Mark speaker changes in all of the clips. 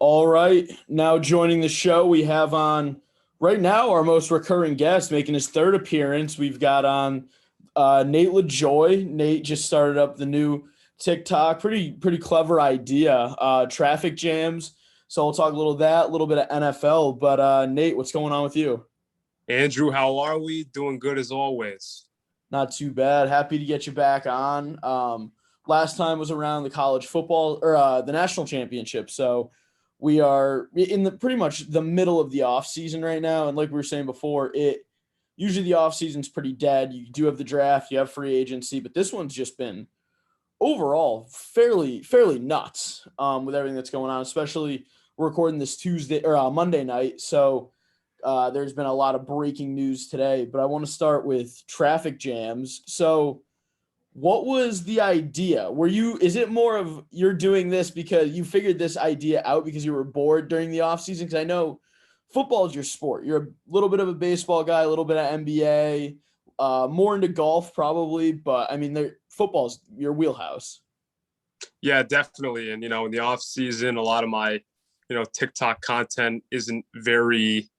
Speaker 1: All right. Now joining the show, we have on right now our most recurring guest making his third appearance. We've got on Nate Lajoie. Nate just started up the new TikTok. Pretty clever idea. Traffic jams. So we'll talk a little of that, a little bit of NFL. But Nate, what's going on with you?
Speaker 2: Andrew, how are we? Doing good as always.
Speaker 1: Not too bad. Happy to get you back on. Last time was around the college football or the national championship. So we are in the pretty much the middle of the off season right now. And like we were saying before, it usually the off season's pretty dead. You do have the draft, you have free agency, but this one's just been overall fairly nuts with everything that's going on. Especially we're recording this Tuesday or Monday night, so there's been a lot of breaking news today, but I want to start with traffic jams. So, what was the idea? Is it more of you're doing this because you figured this idea out because you were bored during the offseason? Because I know football is your sport. You're a little bit of a baseball guy, a little bit of NBA, more into golf probably, but I mean, football's your wheelhouse.
Speaker 2: Yeah, definitely. And, in the off season, a lot of my, TikTok content isn't very,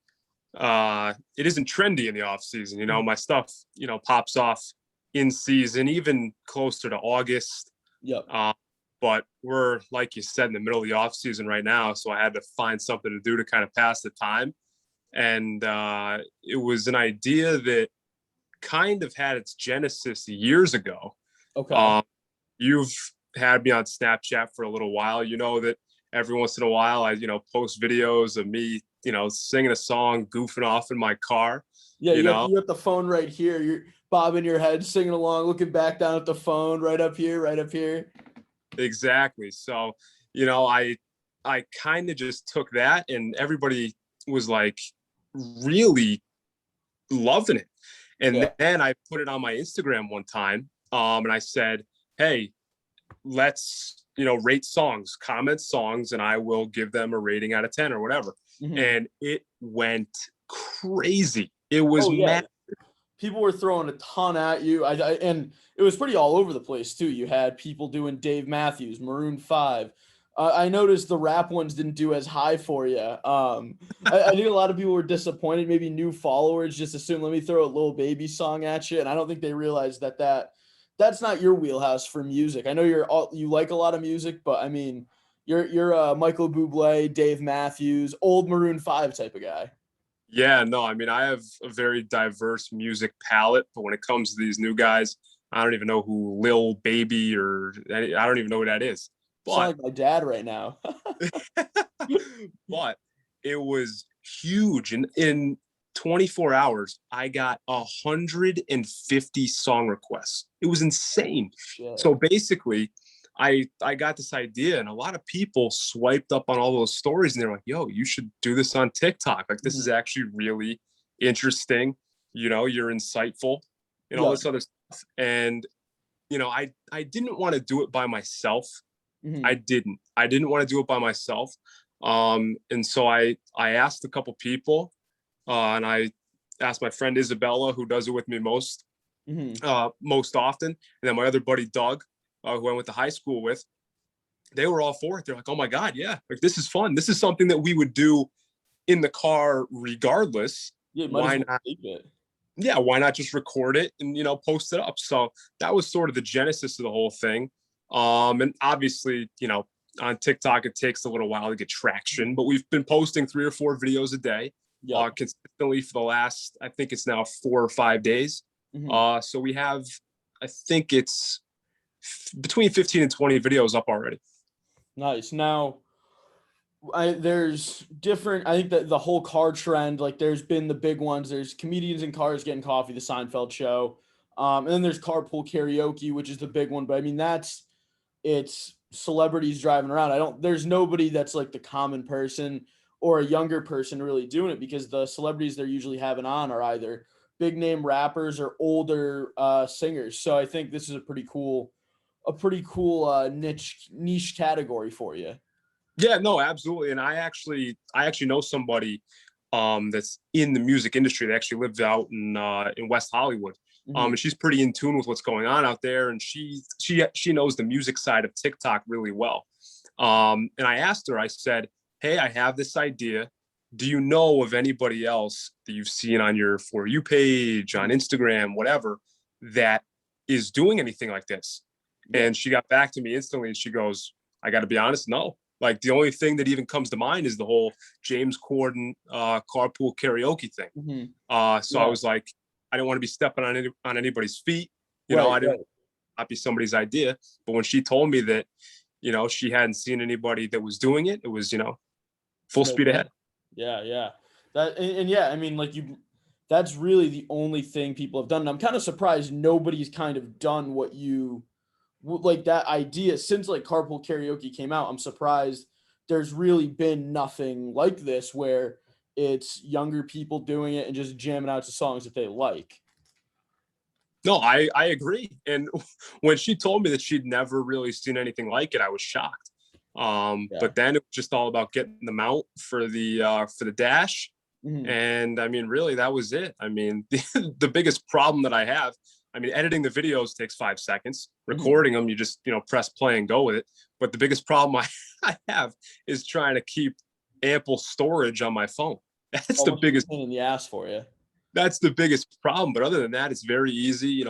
Speaker 2: it isn't trendy in the off season. My stuff, pops off in season, even closer to August.
Speaker 1: Yep.
Speaker 2: But we're, like you said, in the middle of the off season right now. So I had to find something to do to kind of pass the time. And it was an idea that kind of had its genesis years ago.
Speaker 1: Okay.
Speaker 2: You've had me on Snapchat for a little while. You know that every once in a while I, post videos of me, singing a song, goofing off in my car.
Speaker 1: Yeah, you have the phone right here. You're bobbing your head, singing along, looking back down at the phone, right up here, right up here.
Speaker 2: Exactly. So, I kind of just took that, and everybody was like really loving it. And then I put it on my Instagram one time, and I said, hey, let's, rate songs, comment songs, and I will give them a rating out of 10 or whatever.
Speaker 1: Mm-hmm.
Speaker 2: And it went crazy. It was mad.
Speaker 1: People were throwing a ton at you. And it was pretty all over the place too. You had people doing Dave Matthews, Maroon 5. I noticed the rap ones didn't do as high for you. I think a lot of people were disappointed. Maybe new followers just assume, let me throw a Lil Baby song at you. And I don't think they realized that's not your wheelhouse for music. I know you like a lot of music, but I mean, you're a Michael Bublé, Dave Matthews, old Maroon 5 type of guy.
Speaker 2: Yeah, no, I mean, I have a very diverse music palette, but when it comes to these new guys, I don't even know who Lil Baby or I don't even know who that is.
Speaker 1: But sound like my dad right now.
Speaker 2: But it was huge. And in 24 hours, I got 150 song requests. It was insane.
Speaker 1: Shit.
Speaker 2: So basically, I got this idea, and a lot of people swiped up on all those stories, and they're like, yo, you should do this on TikTok. Like, this is actually really interesting. You're insightful and all this other stuff. And, I didn't want to do it by myself.
Speaker 1: Mm-hmm.
Speaker 2: I didn't want to do it by myself. And so I asked a couple people, and I asked my friend Isabella, who does it with me most often. And then my other buddy, Doug, who I went to high school with, they were all for it. They're like, oh my God, yeah, like this is fun. This is something that we would do in the car regardless.
Speaker 1: Yeah,
Speaker 2: why not? Yeah, why not just record it and post it up? So that was sort of the genesis of the whole thing. And obviously, on TikTok it takes a little while to get traction, but we've been posting 3 or 4 videos a day consistently for the last, I think it's now 4 or 5 days.
Speaker 1: Mm-hmm.
Speaker 2: So we have, I think it's between 15 and 20 videos up already.
Speaker 1: Nice. Now, there's different, I think that the whole car trend, like there's been the big ones. There's comedians in cars getting coffee, the Seinfeld show. And then there's carpool karaoke, which is the big one. But I mean, it's celebrities driving around. There's nobody that's like the common person or a younger person really doing it, because the celebrities they're usually having on are either big name rappers or older singers. So I think this is a pretty cool niche category for you.
Speaker 2: Yeah, no, absolutely. And I actually know somebody that's in the music industry. They actually lives out in West Hollywood. And she's pretty in tune with what's going on out there, and she knows the music side of TikTok really well. And I asked her, I said, hey, I have this idea. Do you know of anybody else that you've seen on your For You page, on Instagram, whatever, that is doing anything like this? And she got back to me instantly and she goes, I got to be honest, no. Like the only thing that even comes to mind is the whole James Corden carpool karaoke thing. So I was like, I didn't want to be stepping on anybody's feet. I didn't not be somebody's idea. But when she told me that, she hadn't seen anybody that was doing it, it was, full speed ahead.
Speaker 1: Yeah. I mean, like that's really the only thing people have done. And I'm kind of surprised nobody's kind of done what you like that idea since like carpool karaoke came out. I'm surprised there's really been nothing like this where it's younger people doing it and just jamming out to songs that they like.
Speaker 2: No, I agree. And when she told me that she'd never really seen anything like it, I was shocked. But then it was just all about getting them out for the dash. And I mean, really, that was it. I mean, the biggest problem that I have, I mean, editing the videos takes 5 seconds. Recording them, you just, press play and go with it. But the biggest problem I have is trying to keep ample storage on my phone. That's the biggest
Speaker 1: pain in the ass for you.
Speaker 2: That's the biggest problem. But other than that, it's very easy.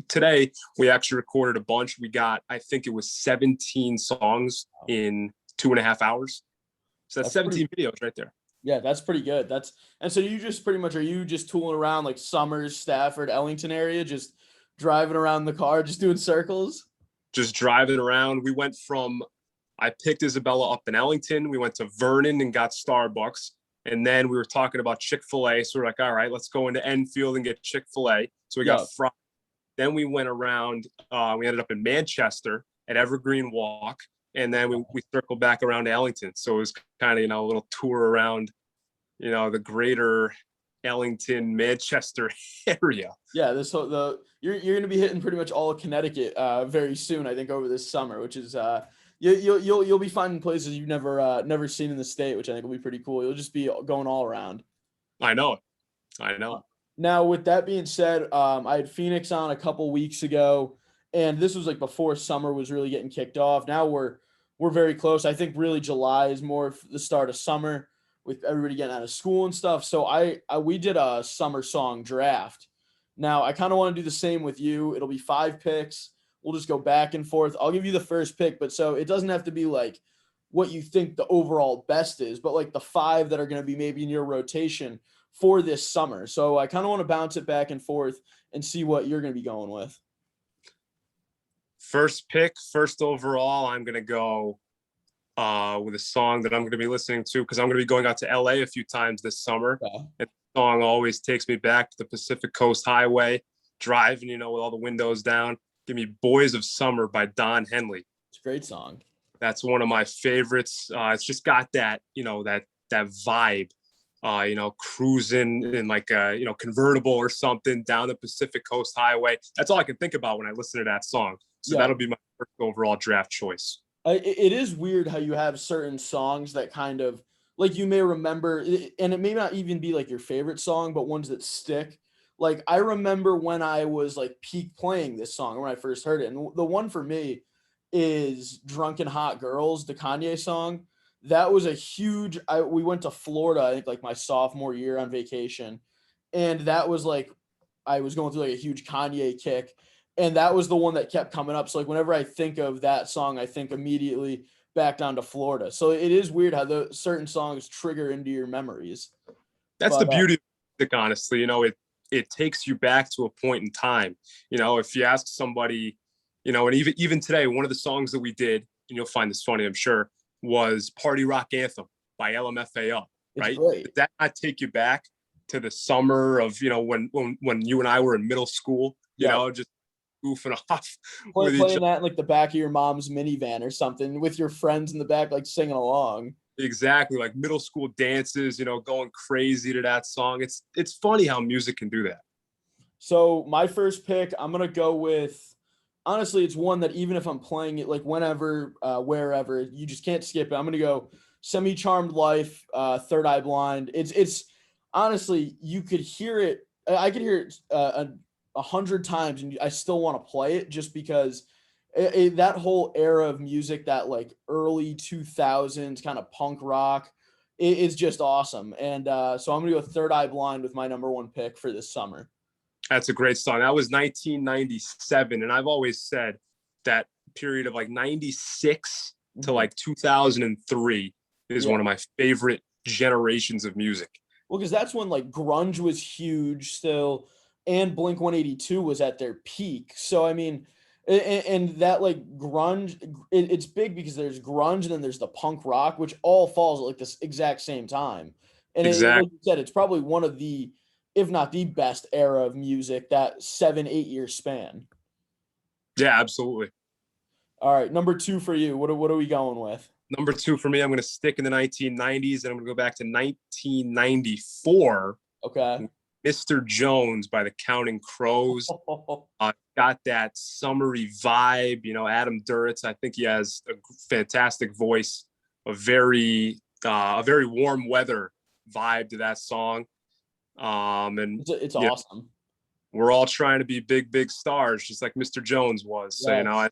Speaker 2: Today we actually recorded a bunch. We got, I think it was 17 songs in 2.5 hours. So that's 17 videos right there.
Speaker 1: Yeah, that's pretty good. And so you just pretty much, are you just tooling around like Summers, Stafford, Ellington area, just driving around the car, just doing circles?
Speaker 2: Just driving around. I picked Isabella up in Ellington. We went to Vernon and got Starbucks. And then we were talking about Chick-fil-A. So we're like, all right, let's go into Enfield and get Chick-fil-A. So we got fries. Then we went around. We ended up in Manchester at Evergreen Walk. And then we circled back around to Ellington. So it was kind of, a little tour around, the greater Ellington, Manchester area.
Speaker 1: Yeah, you're going to be hitting pretty much all of Connecticut very soon, I think, over this summer, which is you'll be finding places you've never seen in the state, which I think will be pretty cool. You'll just be going all around.
Speaker 2: I know.
Speaker 1: Now, with that being said, I had Phoenix on a couple weeks ago, and this was like before summer was really getting kicked off. Now we're very close. I think really July is more the start of summer with everybody getting out of school and stuff. So we did a summer song draft. Now I kind of want to do the same with you. It'll be 5 picks. We'll just go back and forth. I'll give you the first pick, but so it doesn't have to be like what you think the overall best is, but like the 5 that are going to be maybe in your rotation for this summer. So I kind of want to bounce it back and forth and see what you're going to be going with.
Speaker 2: First pick, first overall, I'm going to go with a song that I'm going to be listening to because I'm going to be going out to LA a few times this summer. And the song always takes me back to the Pacific Coast Highway, driving, with all the windows down. Give me Boys of Summer by Don Henley.
Speaker 1: It's a great song.
Speaker 2: That's one of my favorites. It's just got that, that vibe, cruising in like a, convertible or something down the Pacific Coast Highway. That's all I can think about when I listen to that song. So that'll be my first overall draft choice.
Speaker 1: It is weird how you have certain songs that kind of like you may remember, and it may not even be like your favorite song, but ones that stick. Like I remember when I was like peak playing this song when I first heard it. And the one for me is Drunken Hot Girls, the Kanye song. That was a huge, we went to Florida, I think like my sophomore year on vacation. And that was like, I was going through like a huge Kanye kick. And that was the one that kept coming up. So like whenever I think of that song, I think immediately back down to Florida. So it is weird how the certain songs trigger into your memories.
Speaker 2: That's the beauty of music, honestly. It takes you back to a point in time. If you ask somebody, and even today, one of the songs that we did, and you'll find this funny, I'm sure, was Party Rock Anthem by LMFAO, right? Did that not take you back to the summer of, when you and I were in middle school, just goofing off.
Speaker 1: Playing that in like the back of your mom's minivan or something with your friends in the back, like singing along.
Speaker 2: Exactly. Like middle school dances, going crazy to that song. It's funny how music can do that.
Speaker 1: So my first pick, I'm going to go with, honestly, it's one that even if I'm playing it, like whenever, wherever, you just can't skip it. I'm going to go Semi-Charmed Life, Third Eye Blind. It's honestly, you could hear it. I could hear it 100 times and I still want to play it just because that whole era of music, that like early 2000s kind of punk rock, is just awesome. And so I'm gonna go Third Eye Blind with my number one pick for this summer.
Speaker 2: That's a great song. That was 1997, and I've always said that period of like 96 to like 2003 is one of my favorite generations of music.
Speaker 1: Well, because that's when like grunge was huge still, and Blink 182 was at their peak. So I mean, and that like grunge, it's big because there's grunge and then there's the punk rock, which all falls at like this exact same time. And
Speaker 2: Exactly.
Speaker 1: like you said, it's probably one of the, if not the best era of music, that 7-8 year span.
Speaker 2: Yeah, absolutely.
Speaker 1: All right, number two for you. What are we going with?
Speaker 2: Number two for me, I'm going to stick in the 1990s, and I'm going to go back to 1994.
Speaker 1: Okay.
Speaker 2: Mr. Jones by the Counting Crows. Got that summery vibe. You know, Adam Duritz, I think he has a fantastic voice, a very warm weather vibe to that song. And
Speaker 1: it's awesome.
Speaker 2: We're all trying to be big stars, just like Mr. Jones was. So, you know,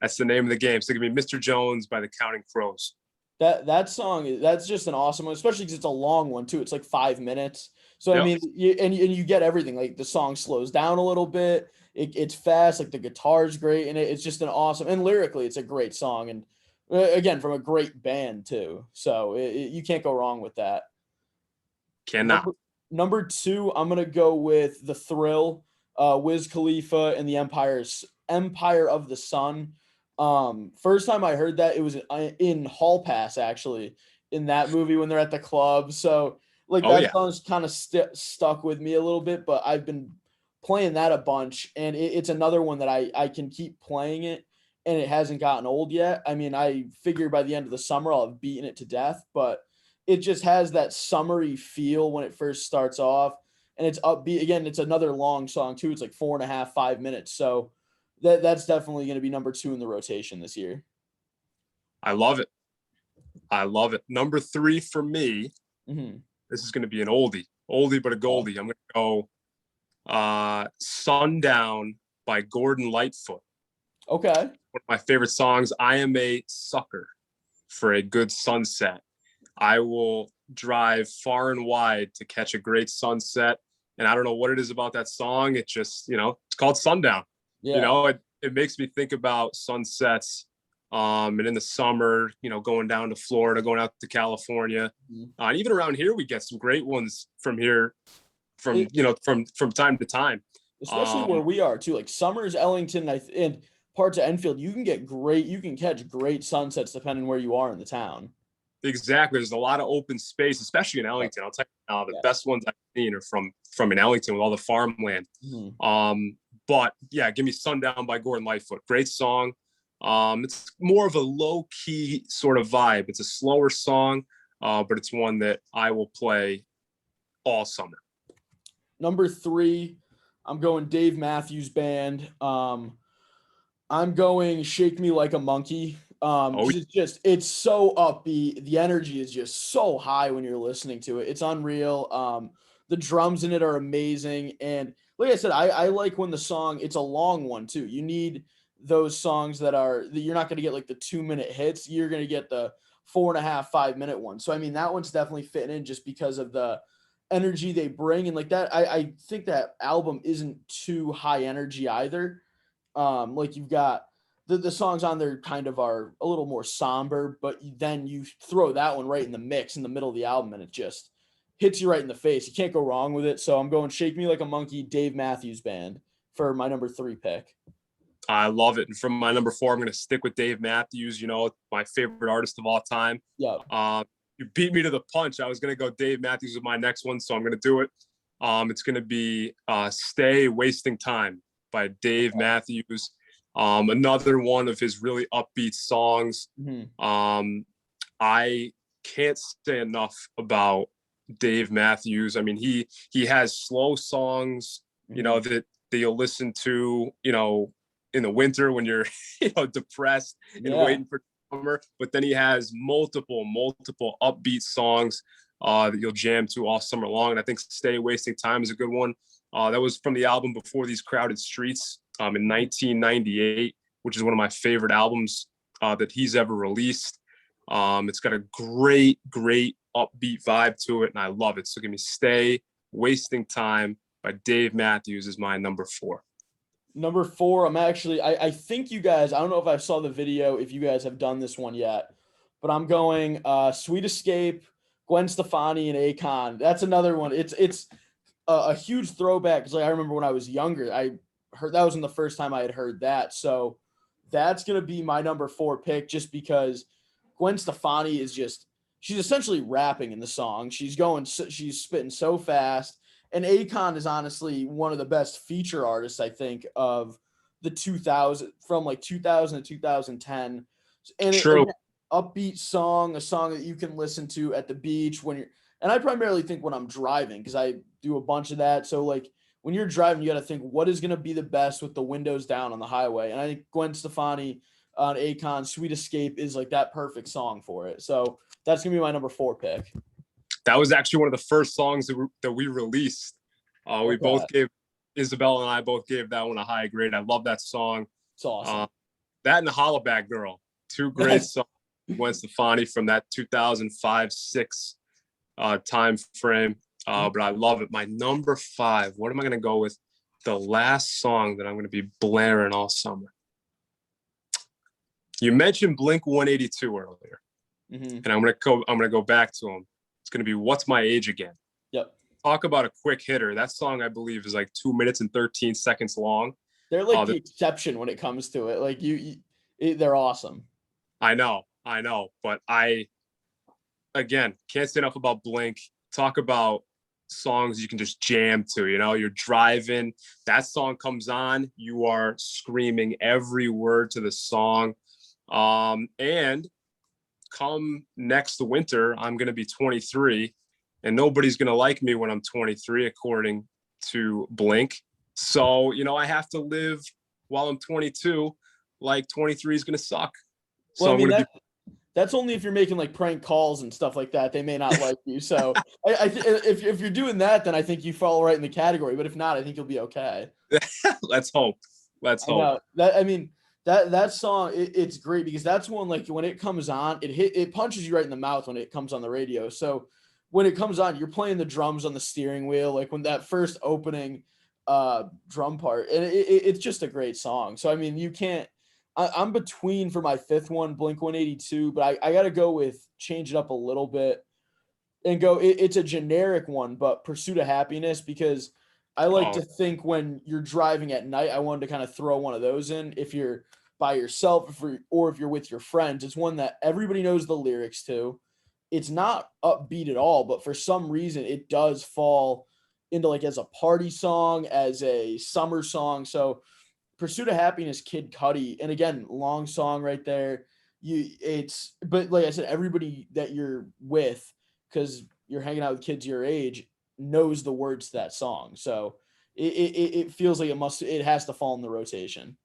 Speaker 2: that's the name of the game. So it could be Mr. Jones by the Counting Crows.
Speaker 1: That song, that's just an awesome one, especially because it's a long one too. It's like 5 minutes. So I mean, you get everything. Like the song slows down a little bit. It's fast. Like the guitar's great, and it's just an awesome. And lyrically, it's a great song. And again, from a great band too. So you can't go wrong with that.
Speaker 2: Cannot.
Speaker 1: Number two, I'm gonna go with The Thrill, Wiz Khalifa and the Empire of the Sun. First time I heard that, it was in Hall Pass, actually, in that movie when they're at the club. So like that song's kind of stuck with me a little bit, but I've been playing that a bunch, and it's another one that I can keep playing it, and it hasn't gotten old yet. I mean, I figure by the end of the summer I'll have beaten it to death, but it just has that summery feel when it first starts off, and it's upbeat. Again, it's another long song too. It's like 4.5, 5 minutes. So that's definitely going to be number two in the rotation this year.
Speaker 2: I love it. Number three for me, this is going to be an oldie but a goldie. I'm going to go Sundown by Gordon Lightfoot.
Speaker 1: Okay.
Speaker 2: One of my favorite songs. I am a sucker for a good sunset. I will drive far and wide to catch a great sunset. And I don't know what it is about that song. It just, it's called Sundown. Yeah. You know, it makes me think about sunsets. And in the summer, going down to Florida, going out to California. And even around here, we get some great ones from here from time to time.
Speaker 1: Especially where we are too. Like Summers, Ellington, and parts of Enfield, you can catch great sunsets depending where you are in the town.
Speaker 2: Exactly. There's a lot of open space, especially in Ellington. I'll tell you now, the best ones I've seen are from in Ellington with all the farmland. But yeah, give me Sundown by Gordon Lightfoot. Great song. It's more of a low key sort of vibe. It's a slower song, but it's one that I will play all summer.
Speaker 1: Number three, I'm going Dave Matthews Band. I'm going Shake Me Like a Monkey. It's so upbeat. The energy is just so high when you're listening to it. It's unreal. The drums in it are amazing. And like I said, I like when the song, it's a long one too. You need those songs that you're not going to get like the 2-minute hits. You're going to get the 4.5, 5-minute one. So, I mean, that one's definitely fitting in just because of the energy they bring. And like that, I think that album isn't too high energy either. Like you've got the songs on there kind of are a little more somber, but then you throw that one right in the mix in the middle of the album and it just hits you right in the face. You can't go wrong with it. So I'm going Shake Me Like a Monkey, Dave Matthews Band for my number 3 pick.
Speaker 2: I love it. And from my number 4, I'm going to stick with Dave Matthews, my favorite artist of all time.
Speaker 1: Yeah.
Speaker 2: You beat me to the punch. I was going to go Dave Matthews with my next one, so I'm going to do it. It's going to be Stay Wasting Time by Dave Matthews. Another one of his really upbeat songs. I can't say enough about Dave Matthews. I mean, he has slow songs, that you'll listen to, in the winter when you're, depressed and waiting for summer. But then he has multiple upbeat songs that you'll jam to all summer long. And I think Stay Wasting Time is a good one. That was from the album Before These Crowded Streets in 1998. which is one of my favorite albums that he's ever released. It's got a great upbeat vibe to it, and I love it. So give me Stay, Wasting Time by Dave Matthews is my number 4.
Speaker 1: Number 4, I think you guys, I don't know if I saw the video, if you guys have done this one yet, but I'm going Sweet Escape, Gwen Stefani, and Akon. That's another one. It's a huge throwback, because like, I remember when I was younger, I heard that wasn't the first time I had heard that. So that's going to be my number 4 pick, just because Gwen Stefani is she's essentially rapping in the song. She's spitting so fast. And Akon is honestly one of the best feature artists, I think, of the 2000, from like 2000 to 2010. And
Speaker 2: True.
Speaker 1: an upbeat song, a song that you can listen to at the beach and I primarily think when I'm driving, because I do a bunch of that. So like when you're driving, you got to think what is going to be the best with the windows down on the highway. And I think Gwen Stefani on Akon, Sweet Escape is like that perfect song for it. So that's going to be my number 4 pick.
Speaker 2: That was actually one of the first songs that we released. We both gave, Isabella and I both gave that one a high grade. I love that song.
Speaker 1: It's awesome.
Speaker 2: That and the Hollaback Girl, 2 great songs. Gwen Stefani from that 2005-06 time frame. But I love it. My number 5, what am I going to go with? The last song that I'm going to be blaring all summer. You mentioned Blink 182 earlier. And I'm gonna go back to him. It's gonna be What's My Age Again.
Speaker 1: Yep.
Speaker 2: Talk about a quick hitter. That song, I believe, is like 2 minutes and 13 seconds long.
Speaker 1: They're like the exception when it comes to it. Like they're awesome.
Speaker 2: I know, but again, can't say enough about Blink. Talk about songs you can just jam to. You're driving, that song comes on, you are screaming every word to the song. And come next winter, I'm going to be 23, and nobody's going to like me when I'm 23, according to Blink. So, I have to live while I'm 22 like 23 is going to suck. So
Speaker 1: well, that's only if you're making like prank calls and stuff like that. They may not like you. So if you're doing that, then I think you fall right in the category. But if not, I think you'll be okay.
Speaker 2: Let's hope.
Speaker 1: That song, it's great, because that's one, like when it comes on, it punches you right in the mouth when it comes on the radio. So when it comes on, you're playing the drums on the steering wheel, like when that first opening drum part, and it's just a great song. So I mean, I'm between for my 5th one, Blink 182, but I got to go with change it up a little bit and go. It's a generic one, but Pursuit of Happiness, because I like to think when you're driving at night, I wanted to kind of throw one of those in. If you're by yourself, or if you're with your friends, it's one that everybody knows the lyrics to. It's not upbeat at all, but for some reason it does fall into like as a party song, as a summer song. So Pursuit of Happiness, Kid Cudi, and again, long song right there. But like I said, everybody that you're with, because you're hanging out with kids your age, knows the words to that song. So it feels like it has to fall in the rotation.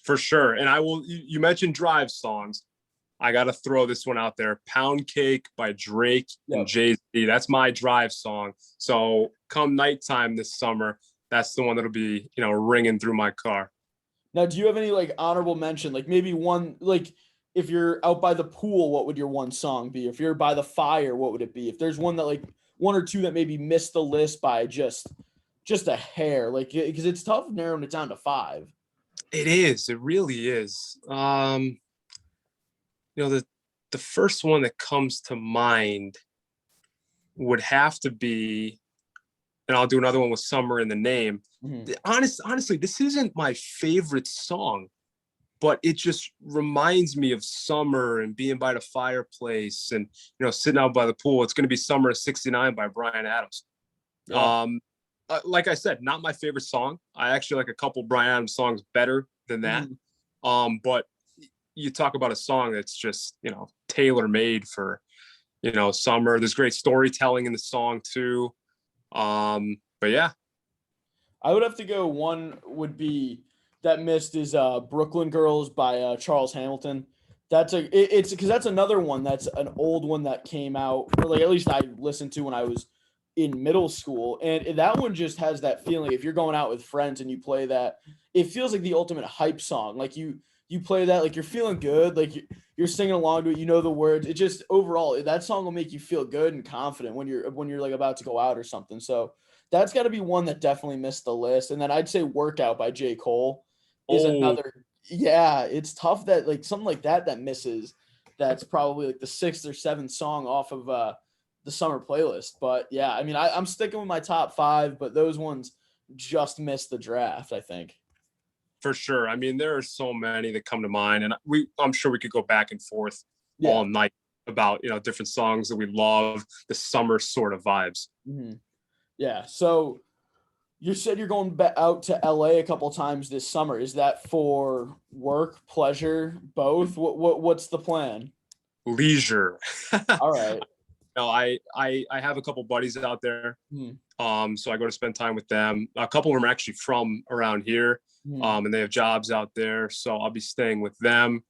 Speaker 2: For sure. And you mentioned drive songs. I got to throw this one out there. Pound Cake by Drake and Jay-Z. That's my drive song. So come nighttime this summer, that's the one that'll be, ringing through my car.
Speaker 1: Now, do you have any like honorable mention? Like maybe one, like if you're out by the pool, what would your one song be? If you're by the fire, what would it be? If there's one that like one or two that maybe missed the list by just a hair, like, because it's tough narrowing it down to 5.
Speaker 2: It is. It really is. The first one that comes to mind would have to be, and I'll do another one with Summer in the name. Mm-hmm. Honestly, this isn't my favorite song, but it just reminds me of summer and being by the fireplace and, sitting out by the pool. It's going to be Summer of '69 by Bryan Adams. Yeah. Like I said, not my favorite song. I actually like a couple Bryan Adams songs better than that. Mm-hmm. But you talk about a song that's just, tailor-made for, summer. There's great storytelling in the song too. But yeah.
Speaker 1: I would have to go, one would be that missed is Brooklyn Girls by Charles Hamilton. It's because that's another one that's an old one that came out, or like at least I listened to when I was in middle school, and that one just has that feeling. If you're going out with friends and you play that, it feels like the ultimate hype song. Like you you play that, like you're feeling good, like you're singing along to it, you know the words. It just overall that song will make you feel good and confident when you're like about to go out or something. So that's got to be one that definitely missed the list. And then I'd say "Workout" by J. Cole is
Speaker 2: Oh,
Speaker 1: another. Yeah, it's tough that like something like that misses. That's probably like the 6th or 7th song off of the summer playlist. But yeah, I mean, I'm sticking with my top 5, but those ones just missed the draft, I think.
Speaker 2: for sure. I mean, there are so many that come to mind, and I'm sure we could go back and forth
Speaker 1: Yeah.
Speaker 2: all night about different songs that we love, the summer sort of vibes.
Speaker 1: Mm-hmm. Yeah. So you said you're going out to LA a couple times this summer. Is that for work, pleasure, both? What's the plan?
Speaker 2: Leisure.
Speaker 1: All right.
Speaker 2: No, I have a couple buddies out there.
Speaker 1: Hmm.
Speaker 2: So I go to spend time with them. A couple of them are actually from around here.
Speaker 1: Hmm.
Speaker 2: And they have jobs out there. So I'll be staying with them.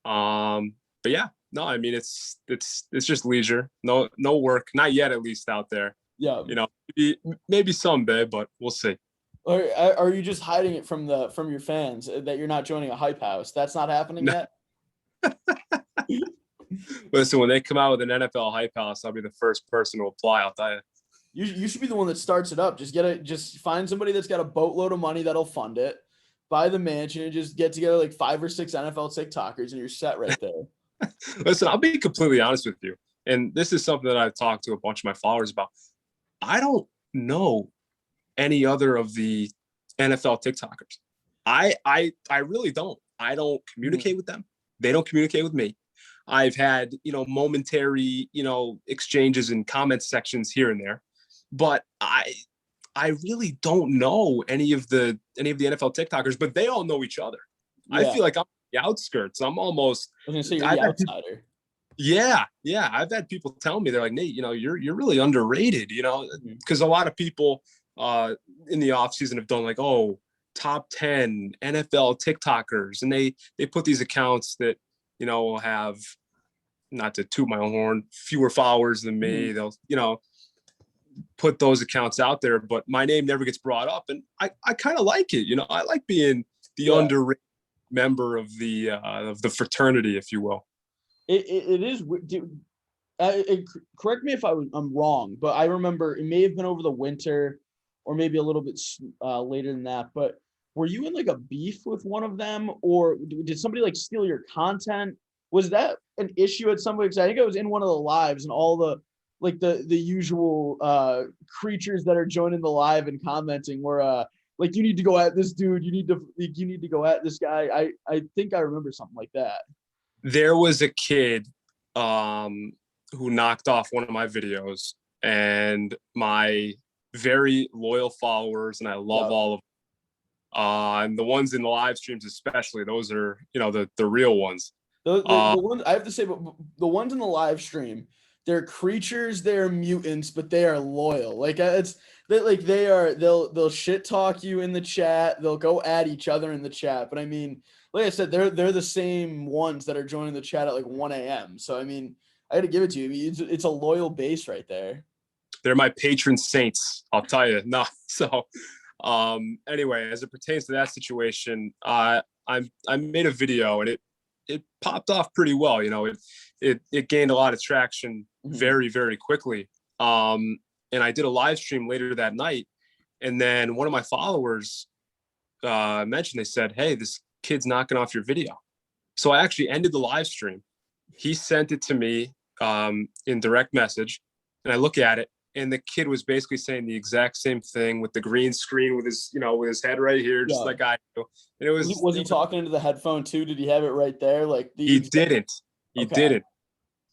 Speaker 2: But yeah, no, I mean it's just leisure. No work, not yet at least out there.
Speaker 1: Yeah.
Speaker 2: Maybe someday, but we'll see.
Speaker 1: Or are you just hiding it from your fans that you're not joining a hype house? That's not happening yet.
Speaker 2: Listen, when they come out with an NFL hype house, I'll be the first person to apply. I'll tell you.
Speaker 1: You should be the one that starts it up. Just find somebody that's got a boatload of money that'll fund it. Buy the mansion and just get together like 5 or 6 NFL TikTokers and you're set right there.
Speaker 2: Listen, I'll be completely honest with you. And this is something that I've talked to a bunch of my followers about. I don't know any other of the NFL TikTokers. I really don't. I don't communicate with them. They don't communicate with me. I've had, momentary, exchanges in comment sections here and there, but I really don't know any of the NFL TikTokers, but they all know each other. Yeah. I feel like I'm the outskirts. I'm almost.
Speaker 1: I was gonna say you're the outsider.
Speaker 2: Yeah. I've had people tell me, they're like, Nate, you're really underrated, because a lot of people in the offseason have done like, top 10 NFL TikTokers, and they put these accounts that will have, not to toot my own horn, fewer followers than me. They'll put those accounts out there, but my name never gets brought up, and I kind of like it. I like being the underrated member of the fraternity, if you will.
Speaker 1: It is. Correct me if I'm wrong, but I remember it may have been over the winter, or maybe a little bit later than that. But were you in like a beef with one of them, or did somebody like steal your content? Was that an issue at some point? Because I think I was in one of the lives, and all the usual creatures that are joining the live and commenting were like, you need to go at this dude, you need to go at this guy. I think I remember something like that.
Speaker 2: There was a kid who knocked off one of my videos, and my very loyal followers, and I love all of them. And the ones in the live streams, especially, those are, the real ones.
Speaker 1: The ones I have to say, but the ones in the live stream, they're creatures, they're mutants, but they are loyal. Like they'll shit talk you in the chat. They'll go at each other in the chat. But I mean, like I said, they're the same ones that are joining the chat at like 1 a.m. So I mean, I got to give it to you. I mean, it's a loyal base right there.
Speaker 2: They're my patron saints, I'll tell you. No, so anyway, as it pertains to that situation, I made a video, and it popped off pretty well. It gained a lot of traction very, very quickly. And I did a live stream later that night, and then one of my followers mentioned, they said, "Hey, this kid's knocking off your video." So I actually ended the live stream. He sent it to me in direct message, and I look at it, and the kid was basically saying the exact same thing with the green screen, with his head right here, just like I do. And
Speaker 1: was he talking into the headphone too? Did he have it right there? Like
Speaker 2: he didn't. He didn't.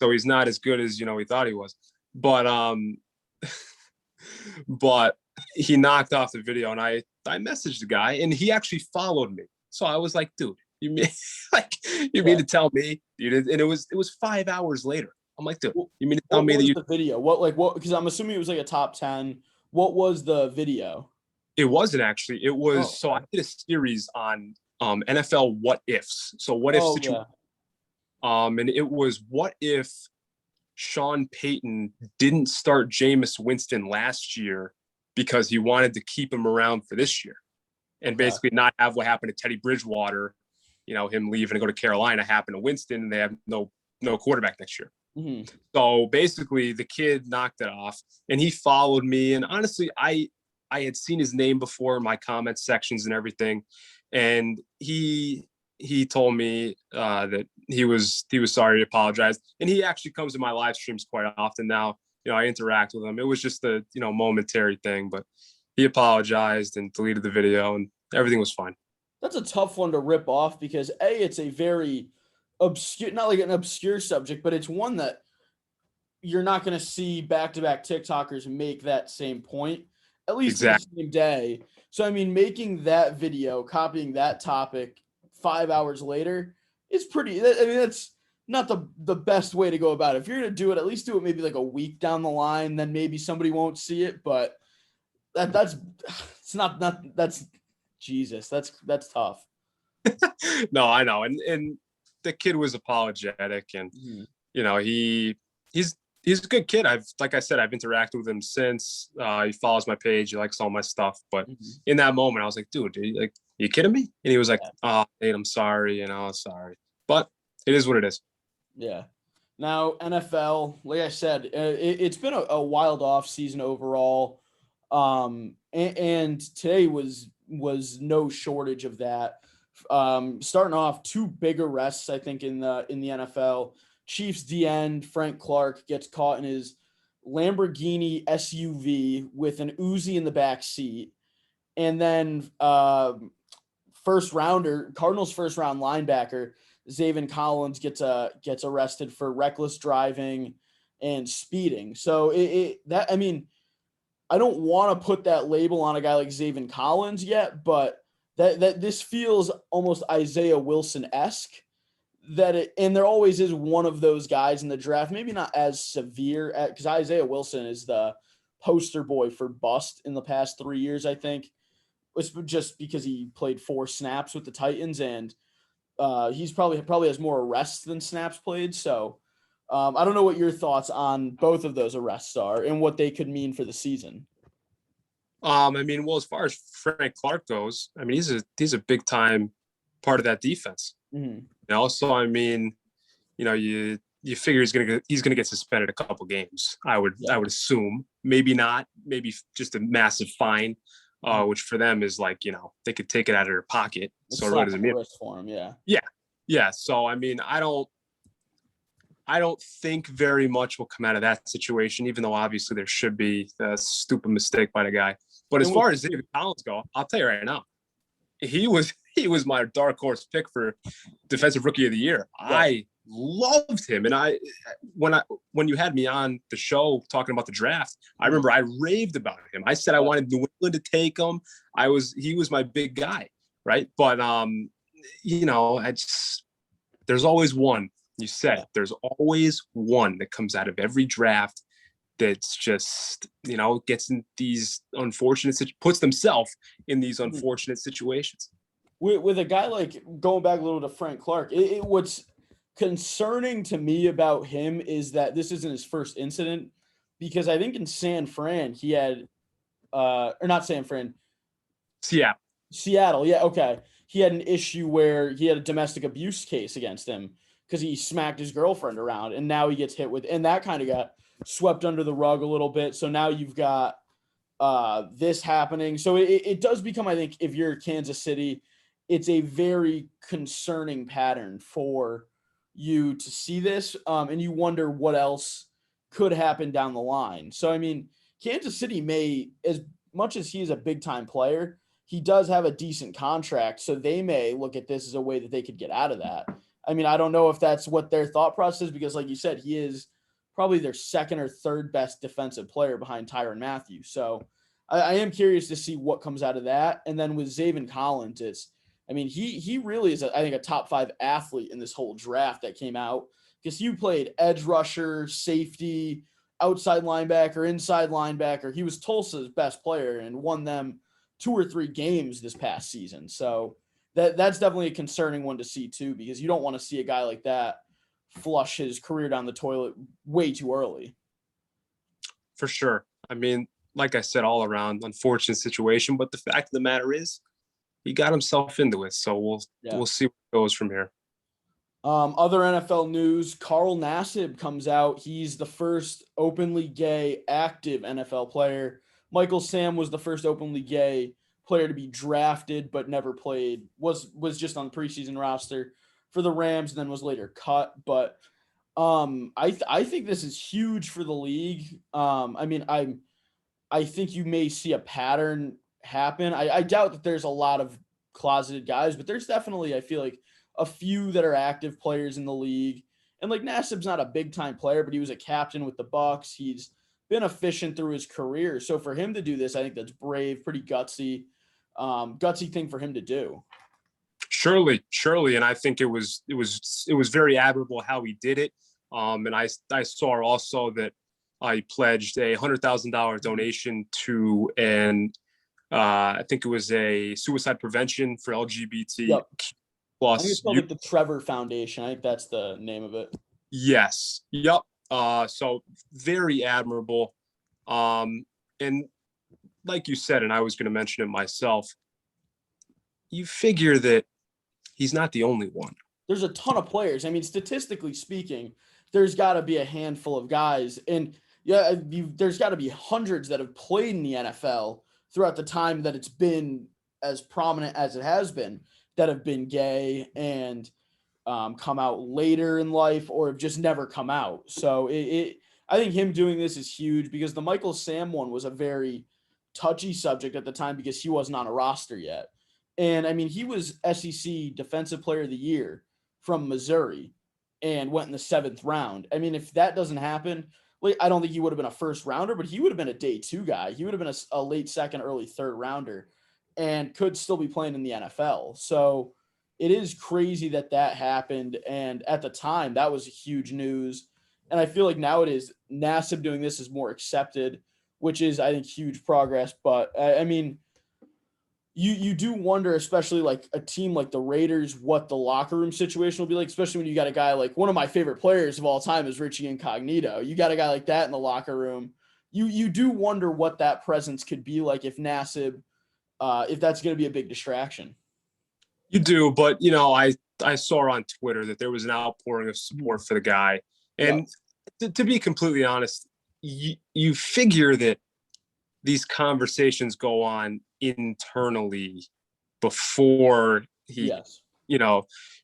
Speaker 2: So he's not as good as he thought he was. But but he knocked off the video, and I messaged the guy, and he actually followed me. So I was like, dude, you mean mean to tell me you did? And it was 5 hours later. I'm like, dude, you mean to tell me that you?
Speaker 1: The video? What? Because I'm assuming it was like a top 10. What was the video?
Speaker 2: It wasn't actually. It was so I did a series on NFL what ifs. So what if situation. And it was, what if Sean Payton didn't start Jameis Winston last year because he wanted to keep him around for this year, and basically not have what happened to Teddy Bridgewater him leaving to go to Carolina happened to Winston, and they have no quarterback next year.
Speaker 1: Mm-hmm.
Speaker 2: So basically, the kid knocked it off, and he followed me. And honestly, I had seen his name before in my comment sections and everything, and he told me that he was sorry, he apologized, and he actually comes to my live streams quite often now. I interact with him. It was just a momentary thing, but he apologized and deleted the video, and everything was fine.
Speaker 1: That's a tough one to rip off because it's a very obscure, not like an obscure subject, but it's one that you're not going to see back-to-back TikTokers make that same point, at least
Speaker 2: Exactly.
Speaker 1: in the same day. So, I mean, making that video, copying that topic 5 hours later is pretty, I mean, that's not the best way to go about it. If you're going to do it, at least do it maybe like a week down the line, then maybe somebody won't see it, but that's Jesus, that's tough.
Speaker 2: No, I know. And the kid was apologetic, and he's a good kid. Like I said, I've interacted with him since. He follows my page, he likes all my stuff. But in that moment, I was like, dude, you kidding me? And he was like, oh, Nate, I'm sorry, sorry. But it is what it is.
Speaker 1: Yeah. Now, NFL, like I said, it's been a wild off season overall. And today was no shortage of that. Starting off, 2 big arrests, I think, in the NFL. Chiefs DN Frank Clark gets caught in his Lamborghini SUV with an Uzi in the back seat. And then Cardinals first round linebacker Zaven Collins gets arrested for reckless driving and speeding. So I don't want to put that label on a guy like Zaven Collins yet, but that this feels almost Isaiah Wilson-esque. And there always is one of those guys in the draft, maybe not as severe, because Isaiah Wilson is the poster boy for bust in the past 3 years, I think. It's just because he played 4 snaps with the Titans, and he's probably has more arrests than snaps played. So I don't know what your thoughts on both of those arrests are and what they could mean for the season.
Speaker 2: Well, as far as Frank Clark goes, he's a big time part of that defense.
Speaker 1: Mm-hmm.
Speaker 2: So you figure he's gonna get suspended a couple games. I would assume, maybe not, maybe just a massive fine, which for them is like they could take it out of their pocket. So it really doesn't mean
Speaker 1: for him.
Speaker 2: Yeah. So I don't think very much will come out of that situation, even though obviously there should be a stupid mistake by the guy. But as far as David Collins go, I'll tell you right now, he was my dark horse pick for Defensive Rookie of the Year. Yeah. I loved him, and when you had me on the show talking about the draft, I remember I raved about him. I said I wanted New England to take him. He was my big guy, right? But there's always one. You said it. There's always one that comes out of every draft that's just gets in these puts themselves in these unfortunate situations.
Speaker 1: With a guy like, going back a little to Frank Clark, what's concerning to me about him is that this isn't his first incident, because I think in San Fran he had or not San Fran, Seattle, yeah, okay, he had an issue where he had a domestic abuse case against him because he smacked his girlfriend around, and now he gets hit with, and that kind of got swept under the rug a little bit. So now you've got this happening. So it does become, I think, if you're Kansas City, it's a very concerning pattern for you to see this, and you wonder what else could happen down the line. So, Kansas City may, as much as he is a big-time player, he does have a decent contract, so they may look at this as a way that they could get out of that. I don't know if that's what their thought process is, because like you said, he is probably their second or third best defensive player behind Tyrann Mathieu. So I am curious to see what comes out of that. And then with Zaven Collins, he really is, I think, a top 5 athlete in this whole draft that came out, because you played edge rusher, safety, outside linebacker, inside linebacker. He was Tulsa's best player and won them 2 or 3 games this past season. So that's definitely a concerning one to see too, because you don't want to see a guy like that flush his career down the toilet way too early.
Speaker 2: For sure. Like I said, all around unfortunate situation, but the fact of the matter is he got himself into it. So we'll see what goes from here.
Speaker 1: Other NFL news, Carl Nassib comes out. He's the first openly gay active NFL player. Michael Sam was the first openly gay player to be drafted but never played, was just on the preseason roster for the Rams and then was later cut. But I think this is huge for the league. I think you may see a pattern happen. I doubt that there's a lot of closeted guys, but there's definitely, I feel like, a few that are active players in the league. And like Nassib's not a big time player, but he was a captain with the Bucks. He's been efficient through his career. So for him to do this, I think that's brave, pretty gutsy thing for him to do.
Speaker 2: Surely. And I think it was very admirable how he did it. And I saw also that he pledged a $100,000 donation to I think it was a suicide prevention for LGBT
Speaker 1: Yep.
Speaker 2: plus.
Speaker 1: I think it's called like the Trevor Foundation. I think that's the name of it.
Speaker 2: Yes. Yep. So very admirable. And like you said, and I was going to mention it myself, you figure that he's not the only one.
Speaker 1: There's a ton of players. I mean, statistically speaking, there's got to be a handful of guys. And there's got to be hundreds that have played in the NFL throughout the time that it's been as prominent as it has been, that have been gay and come out later in life or have just never come out. So I think him doing this is huge because the Michael Sam one was a very touchy subject at the time because he wasn't on a roster yet. And I mean, he was SEC Defensive Player of the Year from Missouri and went in the 7th round. I mean, if that doesn't happen, like, I don't think he would have been a first rounder, but he would have been a day 2 guy. He would have been a late 2nd, early 3rd rounder and could still be playing in the NFL. So it is crazy that happened. And at the time, that was huge news. And I feel like nowadays, Nassib doing this is more accepted, which is, I think, huge progress. But I mean, you do wonder, especially like a team like the Raiders, what the locker room situation will be like, especially when you got a guy like one of my favorite players of all time is Richie Incognito. You got a guy like that in the locker room. You do wonder what that presence could be like if Nassib, if that's going to be a big distraction.
Speaker 2: You do, but I saw on Twitter that there was an outpouring of support for the guy. And to be completely honest, you figure that these conversations go on internally before he,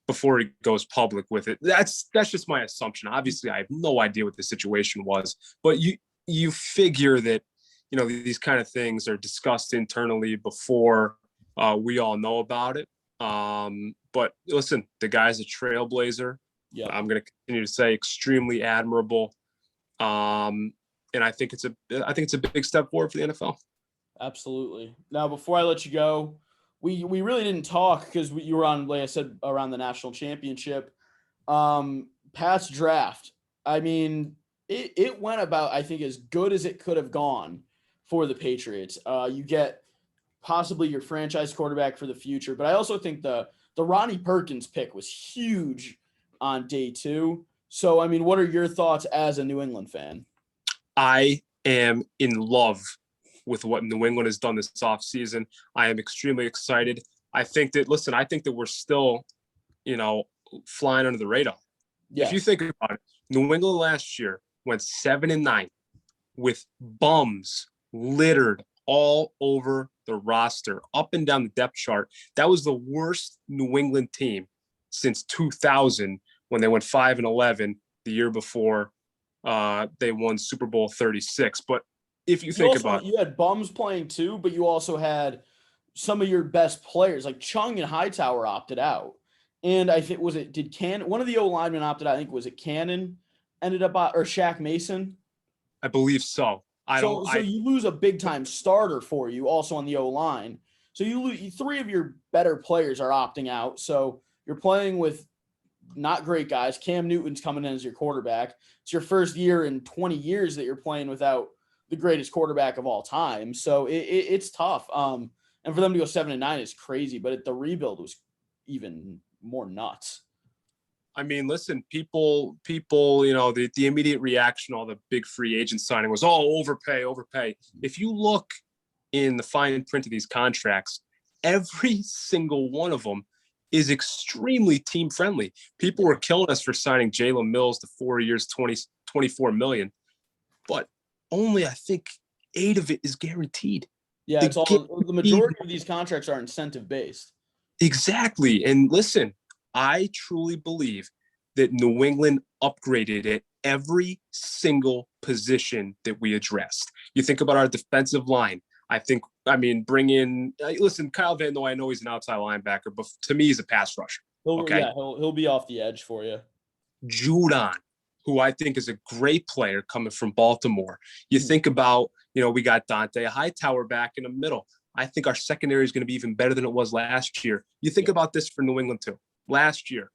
Speaker 2: before he goes public with it. That's just my assumption. Obviously, I have no idea what the situation was, but you figure that, these kind of things are discussed internally before we all know about it. But listen, the guy's a trailblazer. Yeah, I'm going to continue to say extremely admirable. And I think it's a big step forward for the NFL.
Speaker 1: Absolutely. Now, before I let you go, we really didn't talk because you were on, like I said, around the national championship. Pat's draft. I mean, it went about, I think, as good as it could have gone for the Patriots. You get possibly your franchise quarterback for the future, but I also think the Ronnie Perkins pick was huge on day 2. So, I mean, what are your thoughts as a New England fan?
Speaker 2: I am in love with what New England has done this offseason. I am extremely excited. I think that we're still, flying under the radar. Yes. If you think about it, New England last year went 7-9 with bums littered all over the roster, up and down the depth chart. That was the worst New England team since 2000 when they went 5-11 the year before. They won Super Bowl 36. But if you think about it,
Speaker 1: you had bums playing too, but you also had some of your best players like Chung and Hightower opted out. And I think, one of the O linemen opted out? I think, was it Cannon ended up, or Shaq Mason?
Speaker 2: I believe so.
Speaker 1: So you lose a big time starter for you also on the O line. So you lose 3 of your better players are opting out. So you're playing with not great guys. Cam Newton's coming in as your quarterback. It's your first year in 20 years that you're playing without the greatest quarterback of all time. So it's tough. And for them to go 7-9 is crazy, but the rebuild was even more nuts.
Speaker 2: I mean, listen, people, the immediate reaction, all the big free agent signing was, overpay. If you look in the fine print of these contracts, every single one of them is extremely team friendly. People were killing us for signing Jalen Mills to 4 years, 24 million, but only I think 8 of it is guaranteed.
Speaker 1: Yeah, it's all the majority of these contracts are incentive based.
Speaker 2: Exactly. And listen, I truly believe that New England upgraded at every single position that we addressed. You think about our defensive line. Bring in, listen, Kyle Van Noy, I know he's an outside linebacker, but to me, he's a pass rusher.
Speaker 1: He'll be off the edge for you.
Speaker 2: Judon, who I think is a great player coming from Baltimore. You think about, we got Dante Hightower back in the middle. I think our secondary is going to be even better than it was last year. You think about this for New England too. Last year,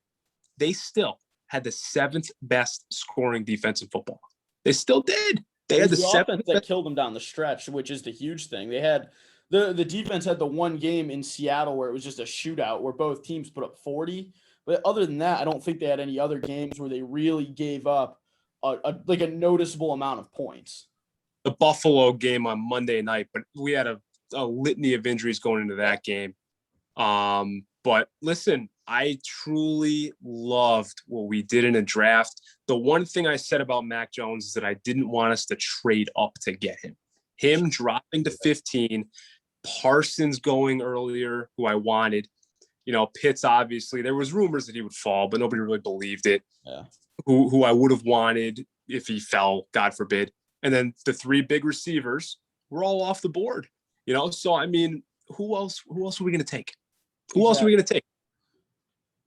Speaker 2: they still had the 7th best scoring defense in football. They still did. They had the 7th
Speaker 1: that killed them down the stretch, which is the huge thing. They had the defense had the one game in Seattle where it was just a shootout where both teams put up 40. But other than that, I don't think they had any other games where they really gave up a noticeable amount of points.
Speaker 2: The Buffalo game on Monday night, but we had a litany of injuries going into that game. But listen, I truly loved what we did in a draft. The one thing I said about Mac Jones is that I didn't want us to trade up to get him. Him dropping to 15, Parsons going earlier, who I wanted. Pitts, obviously, there was rumors that he would fall, but nobody really believed it.
Speaker 1: Yeah.
Speaker 2: Who I would have wanted if he fell, God forbid. And then the 3 big receivers were all off the board. So I mean, who else are we going to take? Who else are we going to take?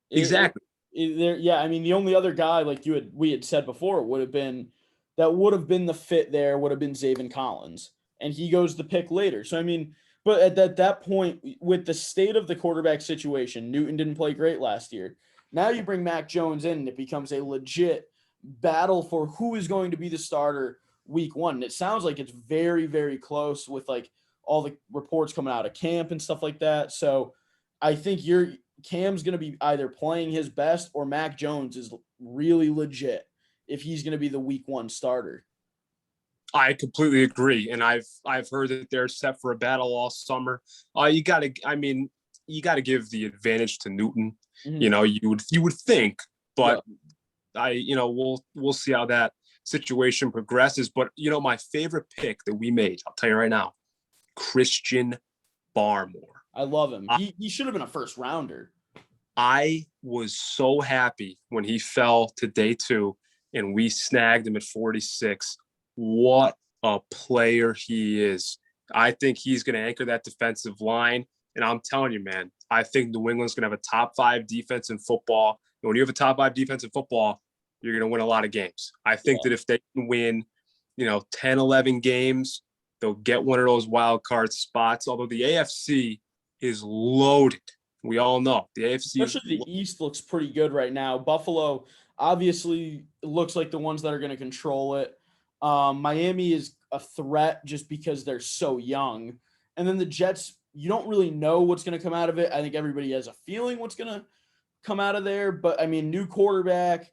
Speaker 2: Exactly.
Speaker 1: The only other guy we had said before would have been the fit there would have been Zaven Collins, and he goes the pick later. So I mean, but at that point, with the state of the quarterback situation, Newton didn't play great last year. Now you bring Mac Jones in, and it becomes a legit battle for who is going to be the starter week 1. And it sounds like it's very, very close with all the reports coming out of camp and stuff like that. So I think Cam's going to be either playing his best or Mac Jones is really legit if he's going to be the week 1 starter.
Speaker 2: I completely agree. And I've heard that they're set for a battle all summer. You got to give the advantage to Newton. Mm-hmm. You would think, but we'll see how that situation progresses. But my favorite pick that we made, I'll tell you right now, Christian Barmore.
Speaker 1: I love him. He should have been a first rounder.
Speaker 2: I was so happy when he fell to day 2 and we snagged him at 46. What a player he is. I think he's going to anchor that defensive line. And I'm telling you, man, I think New England's going to have a top 5 defense in football. And when you have a top 5 defense in football, you're going to win a lot of games. I think that if they can win, 10, 11 games, they'll get one of those wild card spots. Although the AFC is loaded. We all know the AFC.
Speaker 1: Especially the East looks pretty good right now. Buffalo obviously looks like the ones that are going to control it. Miami is a threat just because they're so young. And then the Jets, you don't really know what's going to come out of it. I think everybody has a feeling what's going to come out of there. But, I mean, new quarterback,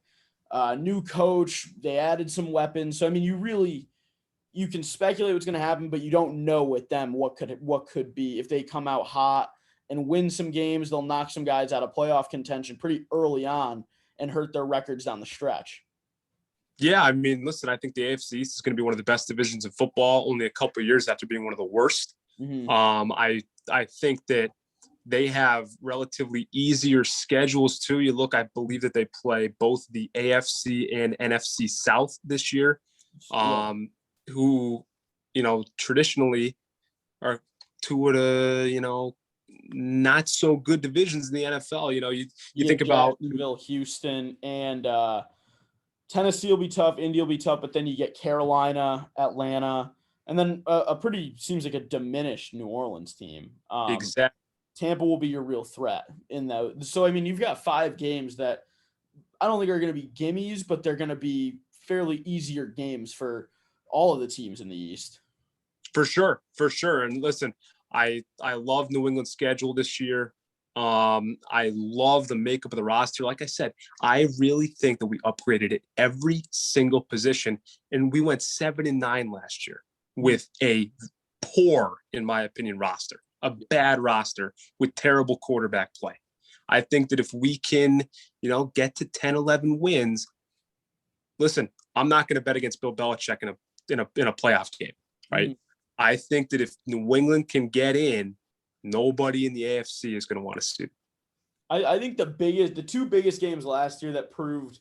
Speaker 1: new coach, they added some weapons. So, I mean, you can speculate what's going to happen, but you don't know with them what could be. If they come out hot and win some games, they'll knock some guys out of playoff contention pretty early on and hurt their records down the stretch.
Speaker 2: Yeah, I mean, listen, I think the AFC East is going to be one of the best divisions in football, only a couple of years after being one of the worst. Mm-hmm. I think that they have relatively easier schedules too. I believe that they play both the AFC and NFC South this year, who, traditionally are two of the, not so good divisions in the NFL. You think about
Speaker 1: Houston and Tennessee will be tough. Indy will be tough, but then you get Carolina, Atlanta, and then seems like a diminished New Orleans team.
Speaker 2: Exactly.
Speaker 1: Tampa will be your real threat in that. So, I mean, you've got 5 games that I don't think are going to be gimmies, but they're going to be fairly easier games for all of the teams in the East.
Speaker 2: For sure. And listen, I love New England's schedule this year. I love the makeup of the roster. Like I said, I really think that we upgraded at every single position, and we went 7-9 last year with a poor, in my opinion, roster. a bad roster with terrible quarterback play. I think that if we can, get to 10, 11 wins, listen, I'm not going to bet against Bill Belichick in a playoff game, right? Mm-hmm. I think that if New England can get in, nobody in the AFC is going to want to see.
Speaker 1: I think the two biggest games last year that proved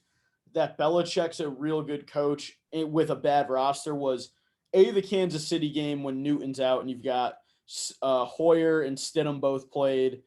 Speaker 1: that Belichick's a real good coach with a bad roster was the Kansas City game when Newton's out and you've got Hoyer and Stidham both played,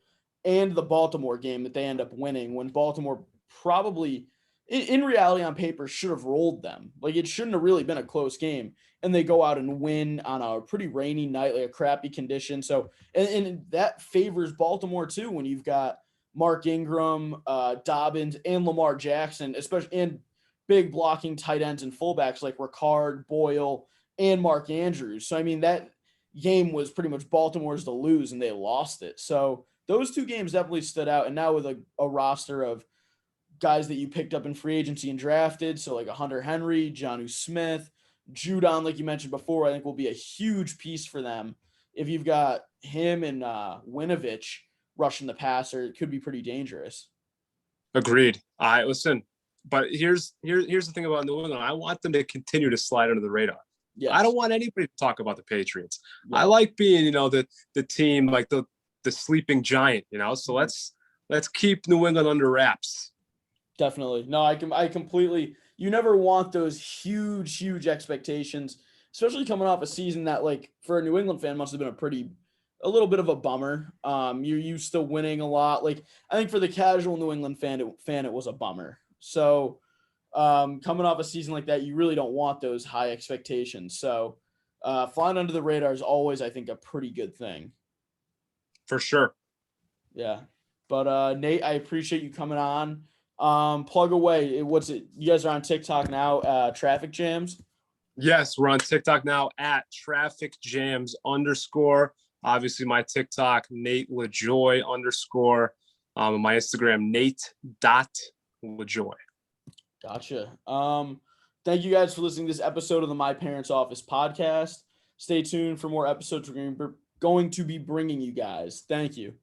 Speaker 1: and the Baltimore game that they end up winning when Baltimore probably, in reality on paper, should have rolled them. Like, it shouldn't have really been a close game. And they go out and win on a pretty rainy night, like a crappy condition. So, and that favors Baltimore too when you've got Mark Ingram, Dobbins, and Lamar Jackson, especially, and big blocking tight ends and fullbacks like Ricard, Boyle, and Mark Andrews. So, I mean, that game was pretty much Baltimore's to lose, and they lost it. So those two games definitely stood out. And now with a roster of guys that you picked up in free agency and drafted, so like a Hunter Henry, Jonnu Smith, Judon, like you mentioned before, I think will be a huge piece for them. If you've got him and Winovich rushing the passer, it could be pretty dangerous.
Speaker 2: Agreed. Listen, but here's the thing about New England. I want them to continue to slide under the radar. Yes. I don't want anybody to talk about the Patriots. Yeah. I like being, the team, like the sleeping giant, so let's keep New England under wraps.
Speaker 1: Definitely. No, I completely, you never want those huge expectations, especially coming off a season that, like, for a New England fan must have been a little bit of a bummer. You're used to winning a lot. Like, I think for the casual New England fan, it was a bummer. So coming off a season like that, you really don't want those high expectations. So flying under the radar is always, I think, a pretty good thing.
Speaker 2: For sure.
Speaker 1: Yeah. But Nate, I appreciate you coming on. Plug away. What's it? You guys are on TikTok now, Traffic Jams?
Speaker 2: Yes, we're on TikTok now at Traffic Jams _. Obviously, my TikTok, Nate Lajoie _. My Instagram, Nate.Lajoie.
Speaker 1: Gotcha. Thank you guys for listening to this episode of the My Parents Office podcast. Stay tuned for more episodes we're going to be bringing you guys. Thank you.